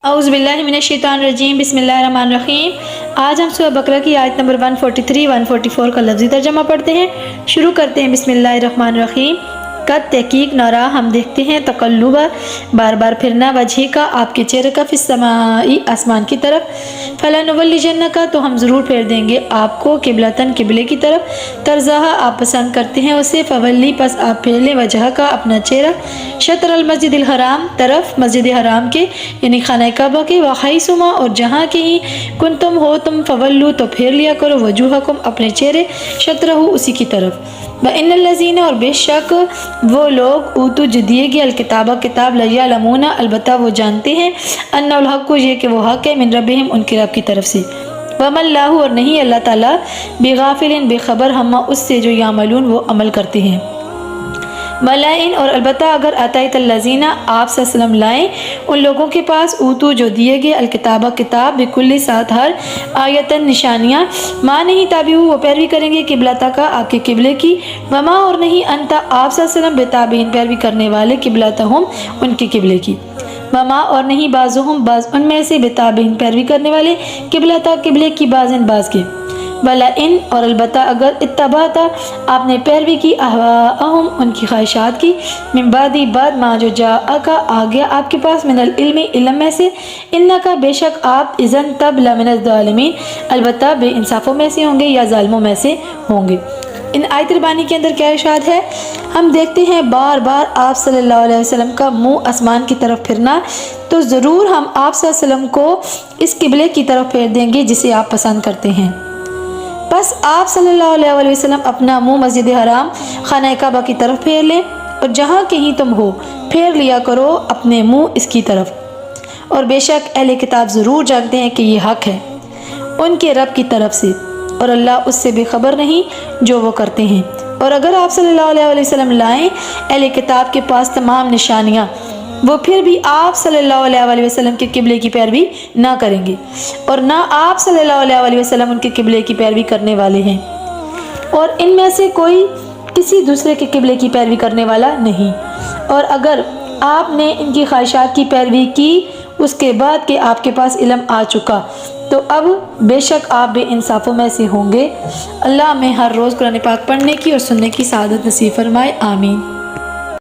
اعوذ باللہ من الشیطان الرجیم، بسم اللہ الرحمن الرحیم۔ آج ہم سورہ بقرہ کی آیت نمبر 143 144 کا لفظی ترجمہ پڑھتے ہیں۔ شروع کرتے ہیں بسم اللہ الرحمن الرحیم۔ قد تحقیق نرا ہم دیکھتے ہیں، تقلب بار بار پھرنا، وجہ کا آپ کے چہرے کا، فی السماء آسمان کی طرف، فلنولیجنک تو ہم ضرور پھیر دیں گے آپ کو، قبلتن قبلے کی طرف، ترضاها آپ پسند کرتے ہیں اسے، فولی پس آپ پھیر لیں، وجہ کا اپنا چہرہ، شطر المسجد الحرام طرف مسجد حرام کے یعنی خانہ کعبہ کے، وحیثما اور جہاں کہیں کنتم ہو تم، فولو تو پھیر لیا کرو، وجوہکم اپنے چہرے، شطرہ اسی کی طرف، وَإِنَّ الَّذِينَ اور بے شک وہ لوگ اوتو جو دیے گئے الکتابہ کتاب، لَيَعْلَمُونَ البتہ وہ جانتے ہیں، أَنَّ الْحَقُّ یہ کہ وہ حق ہے، من ربہم ان کے رب کی طرف سے، وَمَا اللَّهُ اور نہیں اللہ تعالیٰ، بِغَافِلٍ بے خبر، ہما اس سے جو یعملون وہ عمل کرتے ہیں، ملائن اور البتہ اگر آتیت الذین آپ صلی اللہ علیہ وسلم لائیں ان لوگوں کے پاس، اوتو جو دیے گئے الکتابہ کتاب، بکل ساتھ ہر آیتن نشانیاں، ماں نہیں تابعو وہ پیروی کریں گے، قبلتا کا آپ کے قبلے کی، وما اور نہیں انتا آپ صلی اللہ علیہ وسلم بتابعین پیروی کرنے والے، قبلتہم ان کے قبلے کی، وما اور نہیں بعضهم بعض ان میں سے بتابعین پیروی کرنے والے، قبلتا قبلے کی، بعضن بعض کے، ولا ان اور البتہ اگر اتبعتا آپ نے پیروی کی، اہواءہم ان کی خواہشات کی، من بعدی بعد ما جو جاءکا آ گیا آپ کے پاس، من العلم علم میں سے، انکا بے شک آپ، اذن تب لمن الظالمین البتہ بے انصافوں میں سے ہوں گے یا ظالموں میں سے ہوں گے۔ ان آیت ربانی کے اندر کیا ارشاد ہے؟ ہم دیکھتے ہیں بار بار آپ صلی اللہ علیہ وسلم کا منہ آسمان کی طرف پھرنا، تو ضرور ہم آپ صلی اللہ علیہ وسلم کو اس قبلے کی طرف پھیر دیں گے جسے آپ پسند کرتے ہیں۔ بس آپ صلی اللہ علیہ وسلم اپنا منہ مسجد حرام خانہ کعبہ کی طرف پھیر لیں، اور جہاں کہیں تم ہو پھیر لیا کرو اپنے منہ اس کی طرف، اور بے شک اہل کتاب ضرور جانتے ہیں کہ یہ حق ہے ان کے رب کی طرف سے، اور اللہ اس سے بے خبر نہیں جو وہ کرتے ہیں۔ اور اگر آپ صلی اللہ علیہ وسلم لائیں اہل کتاب کے پاس تمام نشانیاں، وہ پھر بھی آپ صلی اللہ علیہ وسلم کے قبلے کی پیروی نہ کریں گے، اور نہ آپ صلی اللہ علیہ وسلم ان کے قبلے کی پیروی کرنے والے ہیں، اور ان میں سے کوئی کسی دوسرے کے قبلے کی پیروی کرنے والا نہیں، اور اگر آپ نے ان کی خواہشات کی پیروی کی اس کے بعد کہ آپ کے پاس علم آ چکا، تو اب بے شک آپ بے انصافوں میں سے ہوں گے۔ اللہ ہمیں ہر روز قرآن پاک پڑھنے کی اور سننے کی سعادت نصیب فرمائے، آمین۔